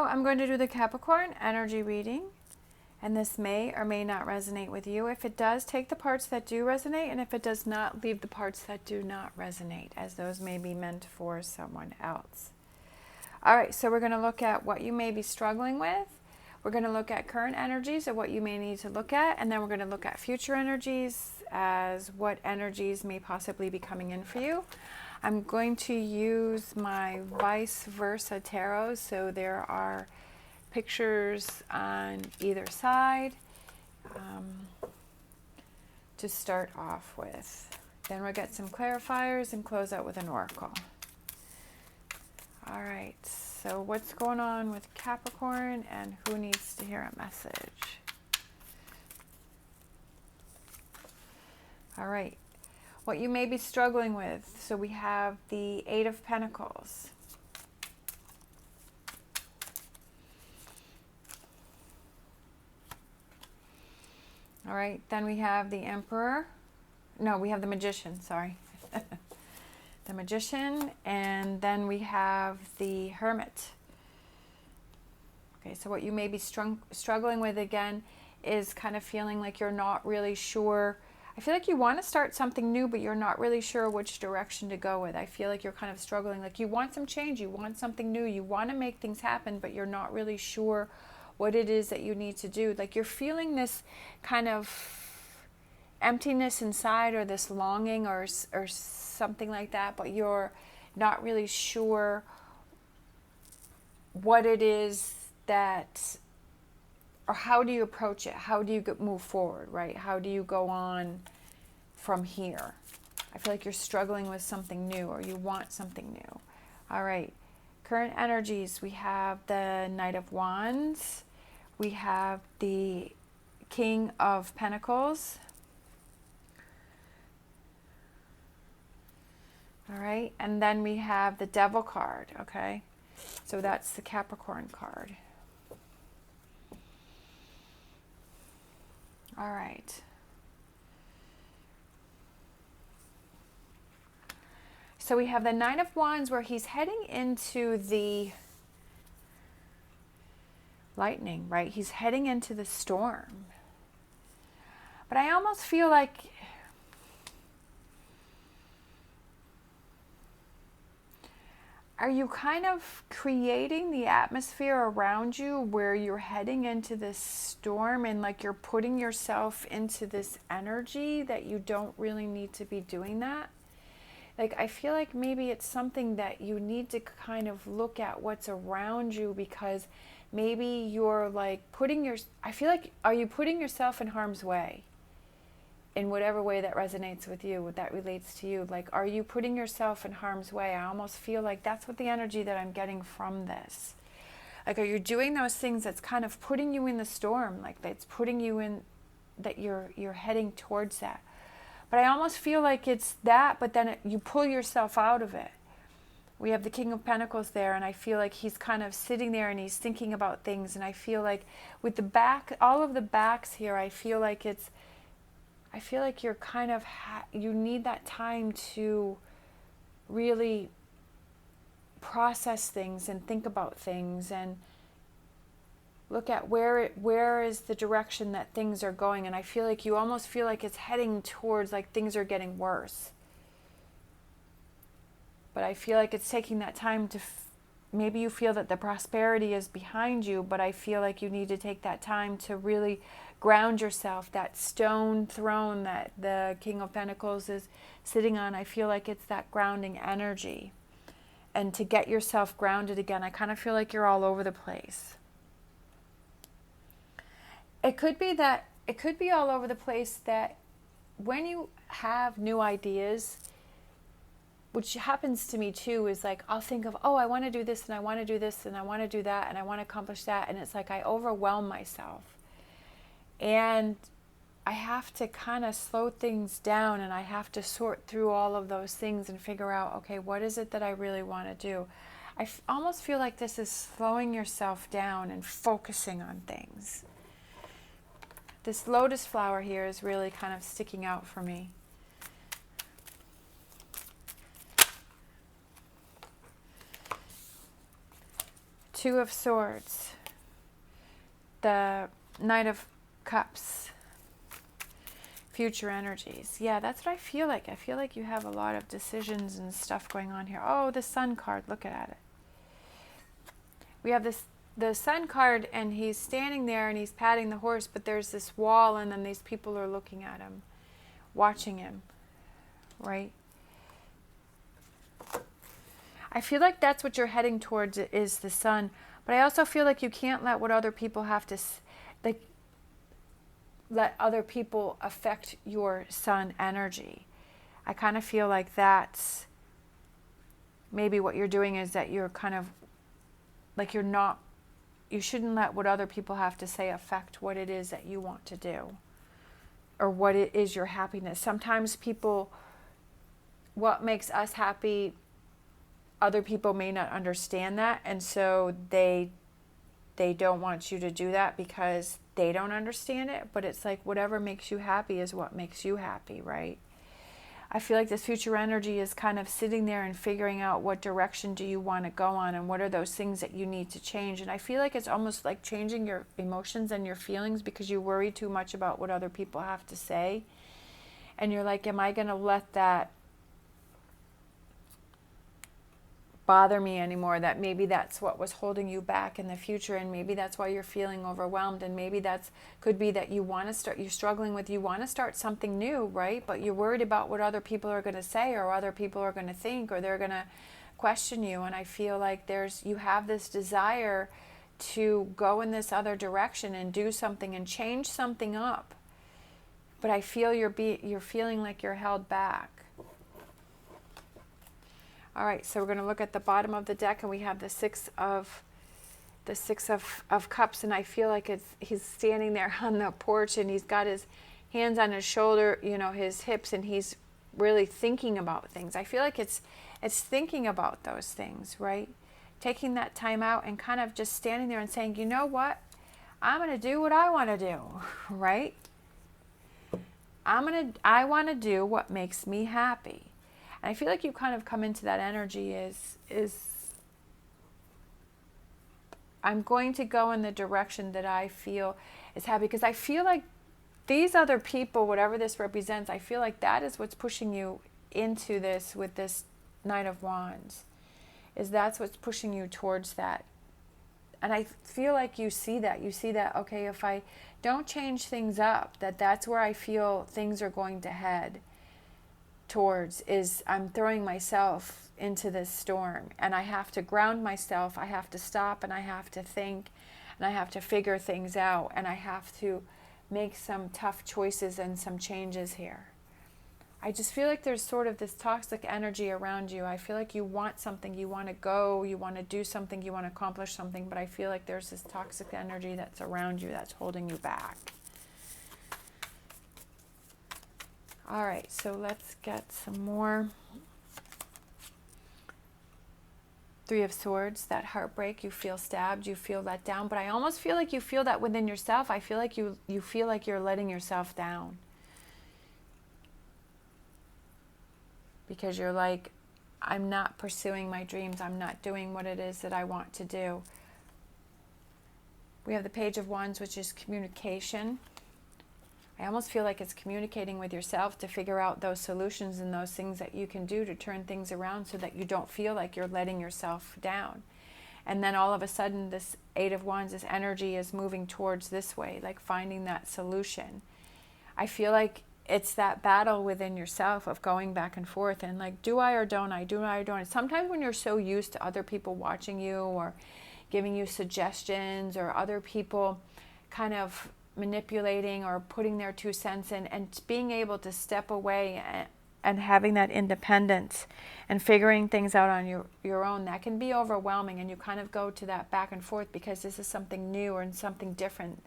I'm going to do the Capricorn energy reading, and this may or may not resonate with you. If it does, take the parts that do resonate, and if it does not, leave the parts that do not resonate, as those may be meant for someone else. All right, so we're going to look at what you may be struggling with. We're going to look at current energies of what you may need to look at, and then we're going to look at future energies as what energies may possibly be coming in for you. I'm going to use my vice versa tarot, so there are pictures on either side to start off with. Then we'll get some clarifiers and close out with an oracle. All right, so what's going on with Capricorn and who needs to hear a message? All right, what you may be struggling with. So we have the Eight of Pentacles. All right, then we have the Emperor. No, we have the Magician, sorry. The Magician, and then we have the Hermit. Okay, so what you may be struggling with again is kind of feeling like you're not really sure. I feel like you want to start something new, but you're not really sure which direction to go with. I feel like you're kind of struggling, like you want some change, you want something new, you want to make things happen, but you're not really sure what it is that you need to do. Like you're feeling this kind of emptiness inside, or this longing, or something like that, but you're not really sure what it is that, or how do you approach it? How do you move forward, right? How do you go on from here? I feel like you're struggling with something new, or you want something new. All right, current energies. We have the Knight of Wands. We have the King of Pentacles. All right, and then we have the Devil card, okay? So that's the Capricorn card. All right. So we have the Nine of Wands, where he's heading into the lightning, right? He's heading into the storm. But I almost feel like are you kind of creating the atmosphere around you where you're heading into this storm, and like you're putting yourself into this energy that you don't really need to be doing that? Like I feel like maybe it's something that you need to kind of look at what's around you, because maybe you're like I feel like, are you putting yourself in harm's way? In whatever way that resonates with you, what that relates to you. Like, are you putting yourself in harm's way? I almost feel like that's what the energy that I'm getting from this. Like, are you doing those things that's kind of putting you in the storm? Like, that's putting you in, that you're heading towards that. But I almost feel like it's that, but then you pull yourself out of it. We have the King of Pentacles there, and I feel like he's kind of sitting there and he's thinking about things. And I feel like with the back, all of the backs here, I feel like you're kind of, you need that time to really process things and think about things and look at where is the direction that things are going. And I feel like you almost feel like it's heading towards, like things are getting worse. But I feel like it's taking that time to, maybe you feel that the prosperity is behind you, but I feel like you need to take that time to really ground yourself. That stone throne that the King of Pentacles is sitting on, I feel like it's that grounding energy. And to get yourself grounded again, I kind of feel like you're all over the place. It could be all over the place that when you have new ideas, which happens to me too, is like I'll think of, oh, I want to do this and I want to do this and I want to do that and I want to accomplish that. And it's like I overwhelm myself. And I have to kind of slow things down, and I have to sort through all of those things and figure out, okay, what is it that I really want to do? I almost feel like this is slowing yourself down and focusing on things. This lotus flower here is really kind of sticking out for me. Two of Swords, the Knight of Cups, future energies. Yeah, that's what I feel like. I feel like you have a lot of decisions and stuff going on here. Oh, the Sun card, look at it. We have the Sun card, and he's standing there and he's patting the horse, but there's this wall, and then these people are looking at him, watching him, right? I feel like that's what you're heading towards, is the Sun. But I also feel like you can't let what other people have to, like, let other people affect your Sun energy. I kind of feel like that's maybe what you're doing, is that you're kind of, like, you shouldn't let what other people have to say affect what it is that you want to do, or what it is your happiness. Sometimes people, what makes us happy, other people may not understand that, and so they don't want you to do that because they don't understand it. But it's like, whatever makes you happy is what makes you happy, right? I feel like this future energy is kind of sitting there and figuring out what direction do you want to go on, and what are those things that you need to change. And I feel like it's almost like changing your emotions and your feelings, because you worry too much about what other people have to say. And you're like, am I going to let that bother me anymore? That maybe that's what was holding you back in the future, and maybe that's why you're feeling overwhelmed, and maybe that's could be that you want to start, you're struggling with, you want to start something new, right? But you're worried about what other people are going to say, or other people are going to think, or they're going to question you. And I feel like you have this desire to go in this other direction and do something and change something up, but I feel you're feeling like you're held back. All right, so we're going to look at the bottom of the deck, and we have the Six of Cups, and I feel like he's standing there on the porch, and he's got his hands on his shoulder, his hips, and he's really thinking about things. I feel like it's thinking about those things, right? Taking that time out and kind of just standing there and saying, you know what? I'm going to do what I want to do, right? I want to do what makes me happy. And I feel like you kind of come into that energy is I'm going to go in the direction that I feel is happy, because I feel like these other people, whatever this represents, I feel like that is what's pushing you into this with this Knight of Wands, is that's what's pushing you towards that. And I feel like you see that, okay, if I don't change things up, that's where I feel things are going to head towards, is I'm throwing myself into this storm, and I have to ground myself. I have to stop, and I have to think, and I have to figure things out, and I have to make some tough choices and some changes here. I just feel like there's sort of this toxic energy around you. I feel like you want something, you want to go, you want to do something, you want to accomplish something, but I feel like there's this toxic energy that's around you that's holding you back. All right, so let's get some more. Three of Swords, that heartbreak, you feel stabbed, you feel let down, but I almost feel like you feel that within yourself. I feel like you feel like you're letting yourself down. Because you're like, I'm not pursuing my dreams, I'm not doing what it is that I want to do. We have the Page of Wands, which is communication. I almost feel like it's communicating with yourself to figure out those solutions and those things that you can do to turn things around so that you don't feel like you're letting yourself down. And then all of a sudden, this Eight of Wands, this energy is moving towards this way, like finding that solution. I feel like it's that battle within yourself of going back and forth and like, do I or don't I? Do I or don't I? Sometimes when you're so used to other people watching you or giving you suggestions, or other people kind of manipulating or putting their 2 cents in, and being able to step away and having that independence and figuring things out on your own, that can be overwhelming, and you kind of go to that back and forth because this is something new or something different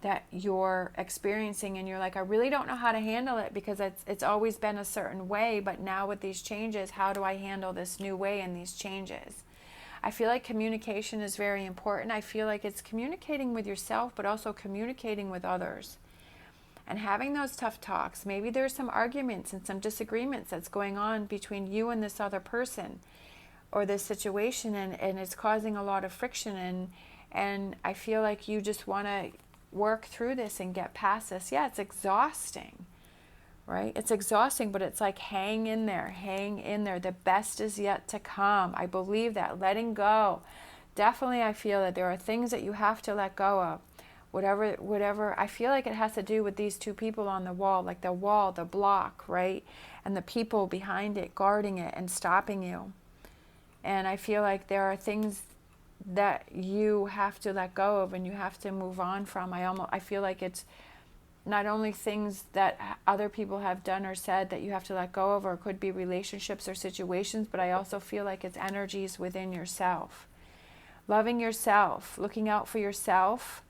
that you're experiencing, and you're like, I really don't know how to handle it because it's always been a certain way, but now with these changes, how do I handle this new way and these changes? I feel like communication is very important. I feel like it's communicating with yourself, but also communicating with others. And having those tough talks. Maybe there's some arguments and some disagreements that's going on between you and this other person. or this situation, and it's causing a lot of friction, and I feel like you just want to work through this and get past this. Yeah, it's exhausting, right? It's exhausting, but it's like hang in there, hang in there. The best is yet to come. I believe that. Letting go. Definitely I feel that there are things that you have to let go of. Whatever, I feel like it has to do with these two people on the wall, like the wall, the block, right? And the people behind it guarding it and stopping you. And I feel like there are things that you have to let go of and you have to move on from. I feel like it's not only things that other people have done or said that you have to let go of, or it could be relationships or situations, but I also feel like it's energies within yourself. Loving yourself, looking out for yourself.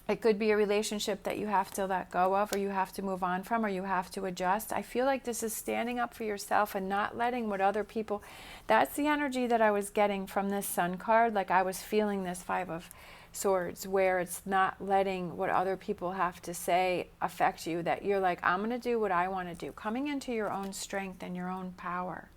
It could be a relationship that you have to let go of, or you have to move on from, or you have to adjust. I feel like this is standing up for yourself and not letting what other people... That's the energy that I was getting from this Sun card. Like I was feeling this Five of Swords, where it's not letting what other people have to say affect you. That you're like, I'm going to do what I want to do. Coming into your own strength and your own power.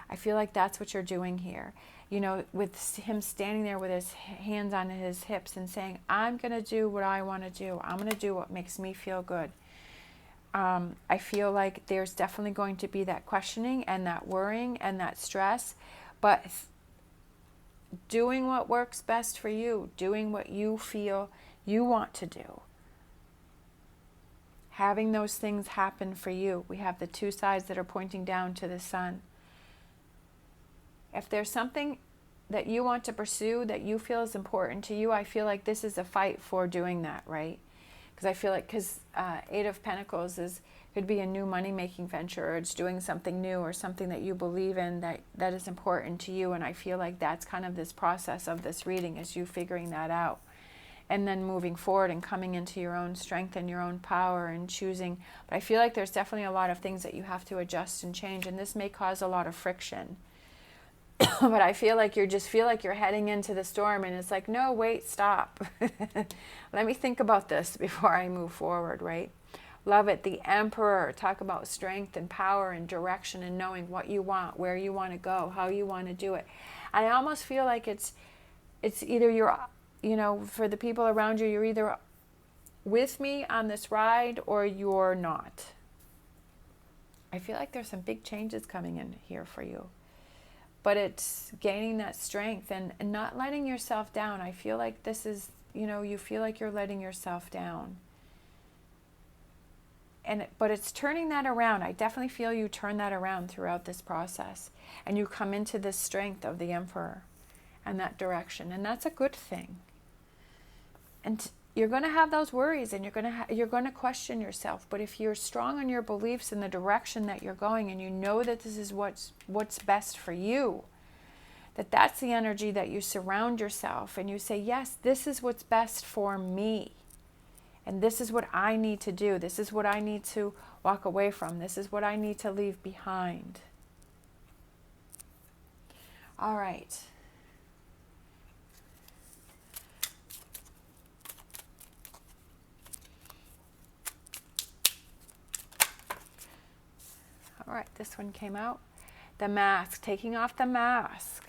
I feel like that's what you're doing here. You know, with him standing there with his hands on his hips and saying, I'm going to do what I want to do. I'm going to do what makes me feel good. I feel like there's definitely going to be that questioning and that worrying and that stress, but doing what works best for you, doing what you feel you want to do. Having those things happen for you. We have the two sides that are pointing down to the sun. If there's something that you want to pursue that you feel is important to you, I feel like this is a fight for doing that, right? Because I feel like, Eight of Pentacles could be a new money-making venture, or it's doing something new or something that you believe in that is important to you. And I feel like that's kind of this process of this reading, is you figuring that out. And then moving forward and coming into your own strength and your own power and choosing. But I feel like there's definitely a lot of things that you have to adjust and change. And this may cause a lot of friction. But I feel like you're heading into the storm, and it's like, no, wait, stop. Let me think about this before I move forward, right? Love it. The Emperor. Talk about strength and power and direction and knowing what you want, where you want to go, how you want to do it. I almost feel like it's either for the people around you, you're either with me on this ride or you're not. I feel like there's some big changes coming in here for you. But it's gaining that strength and not letting yourself down. I feel like this is, you feel like you're letting yourself down. But it's turning that around. I definitely feel you turn that around throughout this process. And you come into this strength of the Emperor and that direction. And that's a good thing. And you're going to have those worries, and you're going to question yourself. But if you're strong on your beliefs in the direction that you're going, and you know that this is what's best for you, that's the energy that you surround yourself, and you say, yes, this is what's best for me, and this is what I need to do. This is what I need to walk away from. This is what I need to leave behind. All right. All right, this one came out. The mask, taking off the mask.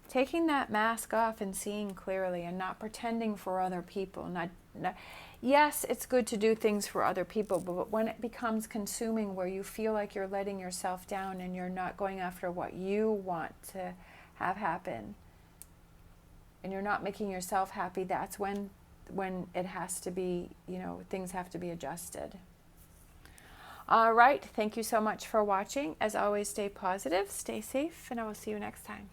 Taking that mask off and seeing clearly and not pretending for other people. Yes, it's good to do things for other people, but when it becomes consuming, where you feel like you're letting yourself down and you're not going after what you want to have happen, and you're not making yourself happy, that's when it has to be, things have to be adjusted. All right. Thank you so much for watching. As always, stay positive, stay safe, and I will see you next time.